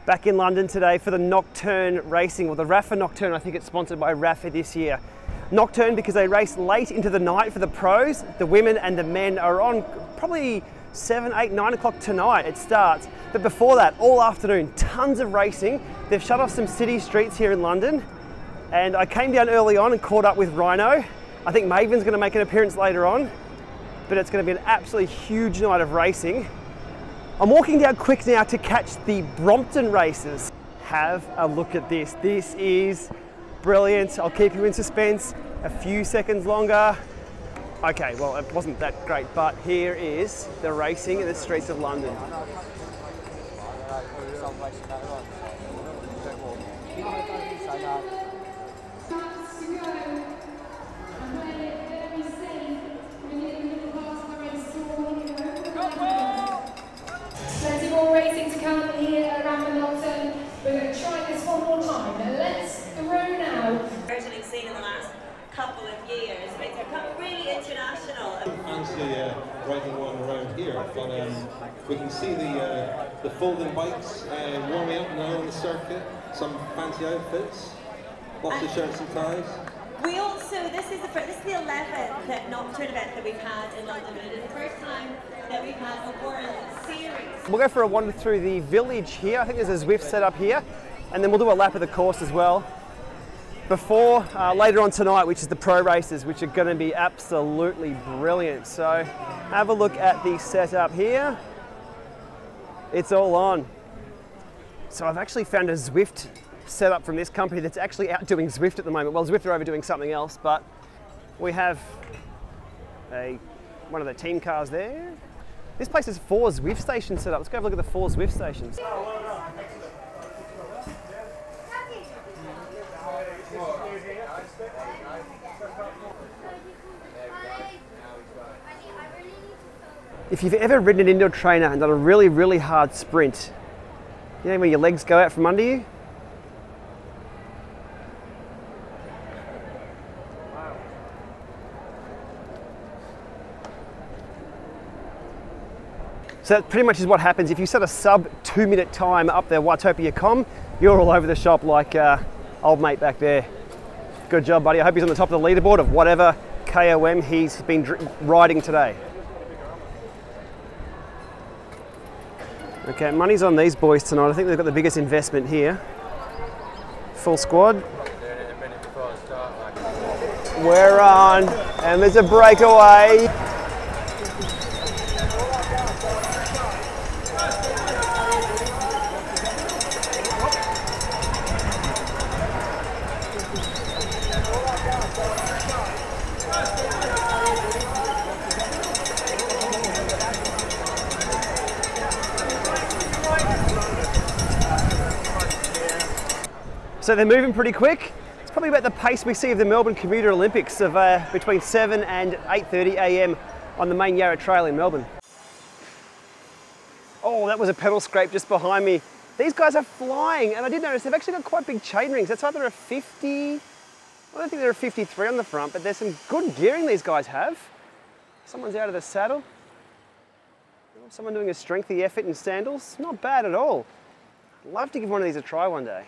Back in London today for the Nocturne racing, or the Rapha Nocturne. I think it's sponsored by Rapha this year. Nocturne because they race late into the night for the pros. The women and the men are on probably 7, 8, 9 o'clock tonight it starts. But before that, all afternoon, tons of racing. They've shut off some city streets here in London. And I came down early on and caught up with Rhino. I think Maven's going to make an appearance later on. But it's going to be an absolutely huge night of racing. I'm walking down quick now to catch the Brompton races. Have a look at this. This is brilliant. I'll keep you in suspense a few seconds longer. Okay, well, it wasn't that great, but here is the racing in the streets of London. Plenty more racing to come here at Rapha Nocturne. We're going to try this one more time. Now let's go now. Certainly seen in the last couple of years. They've become really international. Fancy riding one around here, but we can see the folding bikes warming up now on the circuit. Some fancy outfits, lots of shirts and ties. We also, this is the 11th Nocturne event that we've had in London, and it's the first time that we've had a World Series. We'll go for a wander through the village here. I think there's a Zwift set up here, and then we'll do a lap of the course as well. Before, later on tonight, which is the pro races, which are going to be absolutely brilliant. So have a look at the setup here. It's all on. So I've actually found a Zwift set up from this company that's actually out doing Zwift at the moment. Well, Zwift are over doing something else, but we have one of the team cars there. This place has 4 Zwift stations set up. Let's go have a look at the 4 Zwift stations. If you've ever ridden an indoor trainer and done a really, really hard sprint, you know when your legs go out from under you? So that pretty much is what happens. If you set a sub 2-minute time up there, Watopia Com, you're all over the shop like old mate back there. Good job, buddy. I hope he's on the top of the leaderboard of whatever KOM he's been riding today. Okay, money's on these boys tonight. I think they've got the biggest investment here. Full squad. We're on, and there's a breakaway. So they're moving pretty quick. It's probably about the pace we see of the Melbourne Commuter Olympics of between 7 and 8:30 a.m. on the main Yarra Trail in Melbourne. Oh, that was a pedal scrape just behind me. These guys are flying, and I did notice they've actually got quite big chain rings. That's either a 50, I don't think they're a 53 on the front, but there's some good gearing these guys have. Someone's out of the saddle. Someone doing a strengthy effort in sandals. Not bad at all. Love to give one of these a try one day.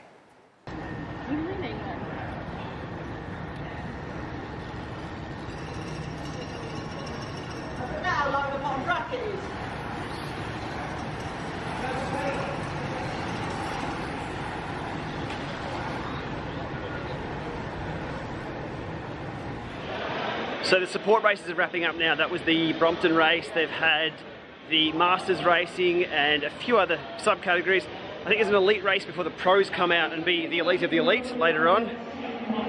So the support races are wrapping up now. That was the Brompton race. They've had the Masters racing and a few other subcategories. I think there's an elite race before the pros come out and be the elite of the elite later on.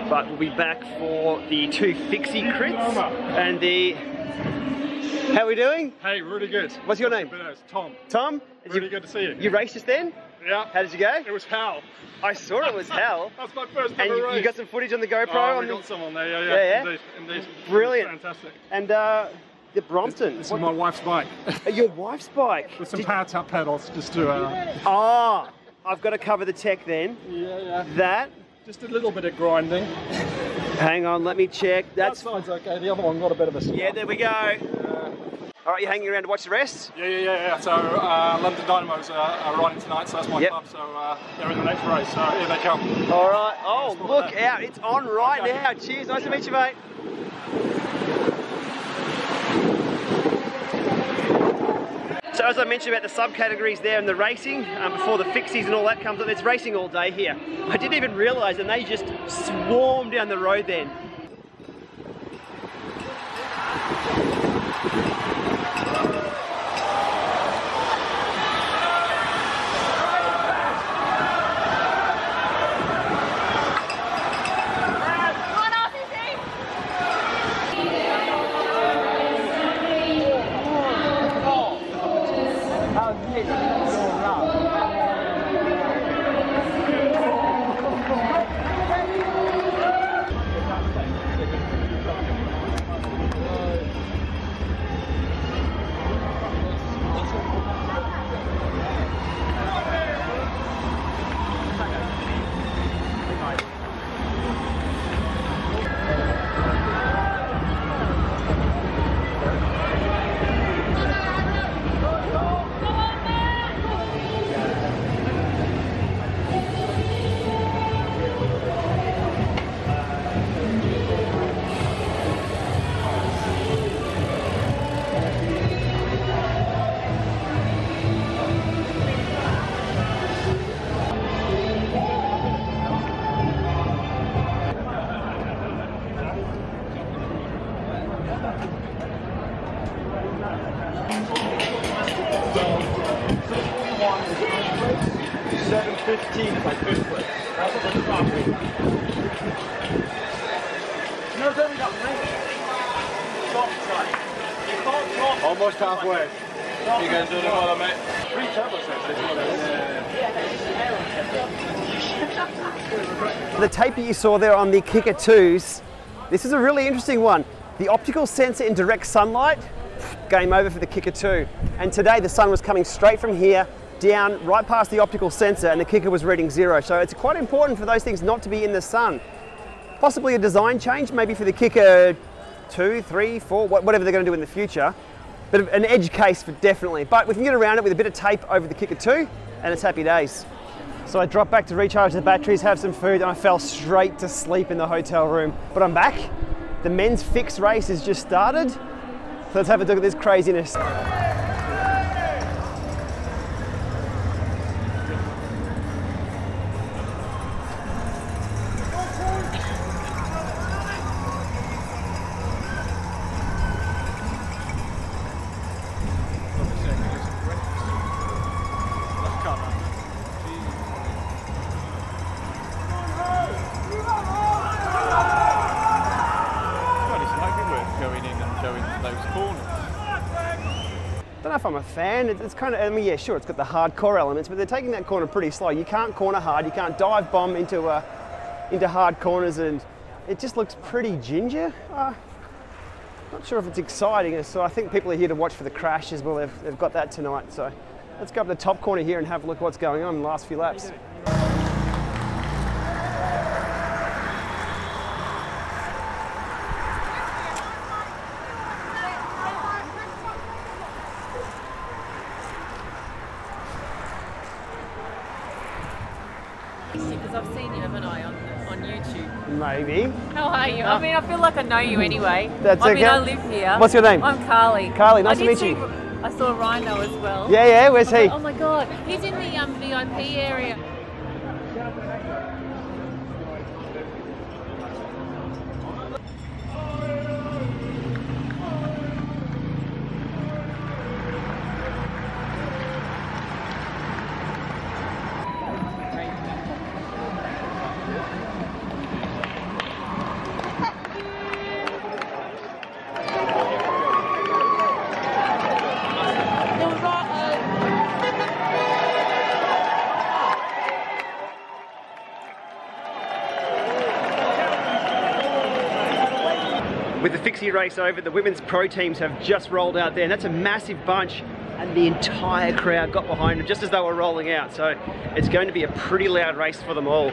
But we'll be back for the 2 Fixie crits and the... How are we doing? Hey, really good. What's your name? Tom. Tom? Really good to see you. You raced just then? Yeah. How did you go? It was hell. I saw it was hell. That's my first ever race. race. And you got some footage on the GoPro? Oh, we got some on there, yeah. Indeed. Brilliant. Fantastic. And the Brompton. This is my wife's bike. Your wife's bike? With some power tap pedals just to... Oh, I've got to cover the tech then. Yeah. That? Just a little bit of grinding. Hang on, let me check. That side's okay. The other one got a bit of a spot. Yeah, there we go. All right, you're hanging around to watch the rest? Yeah. So London Dynamos are riding tonight, so that's my club. So they're in the next race, so here they come. All right. Oh, look out. It's on right now. Cheers. Nice to meet you, mate. So as I mentioned about the subcategories there and the racing, before the Fixies and all that comes up, there's racing all day here. I didn't even realise, and they just swarm down the road then. Almost halfway. You guys doing well, mate? 3 turbos actually. The tape that you saw there on the Kicker 2s, this is a really interesting one. The optical sensor in direct sunlight, game over for the Kicker 2. And today the sun was coming straight from here down right past the optical sensor and the Kicker was reading 0. So it's quite important for those things not to be in the sun. Possibly a design change, maybe for the Kicker 2, 3, 4, whatever they're going to do in the future. But an edge case for definitely. But we can get around it with a bit of tape over the Kicker 2 and it's happy days. So I dropped back to recharge the batteries, have some food, and I fell straight to sleep in the hotel room. But I'm back. The men's fixed race has just started. So let's have a look at this craziness. I don't know if I'm a fan. It's kind of, I mean, yeah, sure, it's got the hardcore elements, but they're taking that corner pretty slow. You can't corner hard, you can't dive bomb into hard corners, and it just looks pretty ginger. Not sure if it's exciting, so I think people are here to watch for the crash as well. They've got that tonight, so let's go up the top corner here and have a look at what's going on in the last few laps. Because I've seen you, haven't I, on YouTube? Maybe. How are you? I mean, I feel like I know you anyway. That's I okay. mean, I live here. What's your name? I'm Carly. Carly, nice to meet you. I saw Rhino as well. Yeah, where's he? Oh my God, he's in the VIP area. With the Fixie race over, the women's pro teams have just rolled out there, and that's a massive bunch, and the entire crowd got behind them just as they were rolling out, so it's going to be a pretty loud race for them all.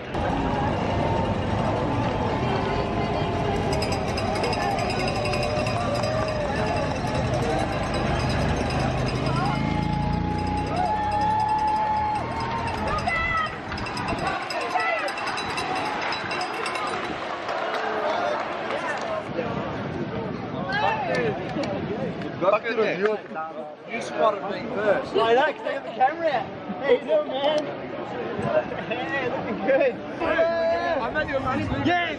look at this. You spotted me first. I know, because I got the camera out. How you doing, man? Hey, looking good. I met you at Manchester. Yeah.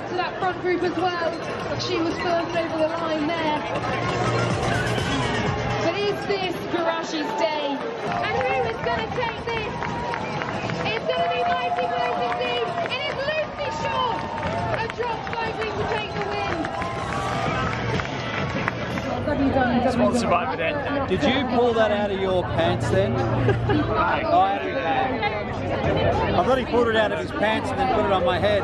To that front group as well. She was first over the line there. But is this Garashi's day? And who is going to take this? It's going to be Mighty Blazing Team. It is Lucy Shaw. A drop cycling to take the win. Sponsored by Vedette. Did you pull that out of your pants then? I thought he pulled it out of his pants and then put it on my head.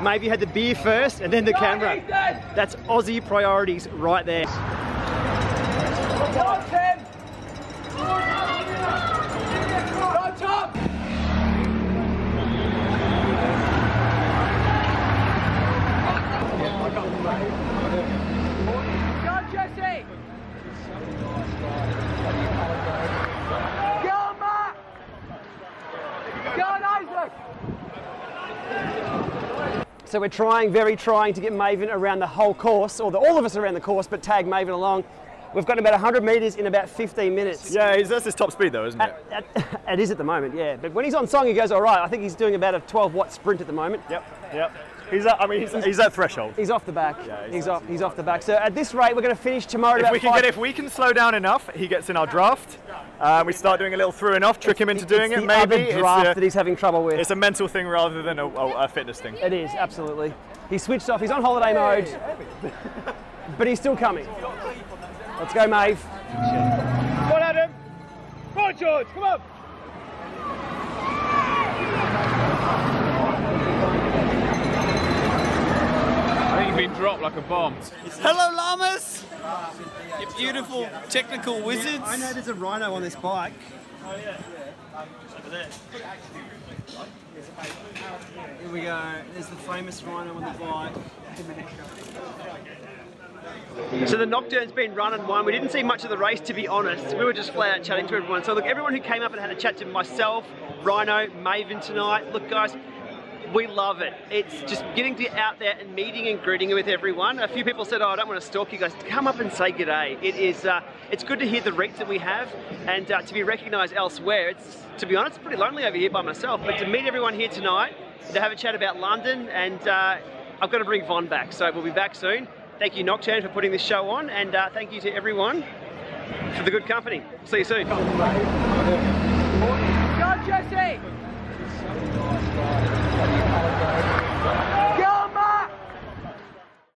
Maybe you had the beer first and then the camera. That's Aussie priorities right there. So we're very trying to get Maven around the whole course, or all of us around the course, but tag Maven along. We've got about 100 metres in about 15 minutes. Yeah, that's his top speed though, isn't it? It is at the moment, yeah. But when he's on song, he goes all right. I think he's doing about a 12-watt sprint at the moment. Yep. He's at threshold. He's off the back. Yeah, he's off the back. So at this rate, we're going to finish tomorrow. If we can slow down enough, he gets in our draft. We start doing a little through and off, trick him into doing it. Maybe it's the draft that he's having trouble with. It's a mental thing rather than a fitness thing. It is, absolutely. He's switched off. He's on holiday mode, but he's still coming. Let's go, Maeve. Come on, Adam. Come on, George. Come on. I think you've been dropped like a bomb. Hello, llamas! You beautiful technical wizards. I know there's a Rhino on this bike. Oh yeah. Over there. Here we go. There's the famous Rhino on the bike. So the Nocturne's been run and won. We didn't see much of the race, to be honest. We were just flat out chatting to everyone. So look, everyone who came up and had a chat to myself, Rhino, Maven tonight. Look, guys, we love it. It's just getting out there and meeting and greeting with everyone. A few people said, oh, I don't want to stalk you guys. Come up and say g'day. It's good to hear the reach that we have and to be recognised elsewhere. It's, to be honest, pretty lonely over here by myself. But to meet everyone here tonight, to have a chat about London, and I've got to bring Von back. So we'll be back soon. Thank you, Nocturne, for putting this show on, and thank you to everyone for the good company. See you soon.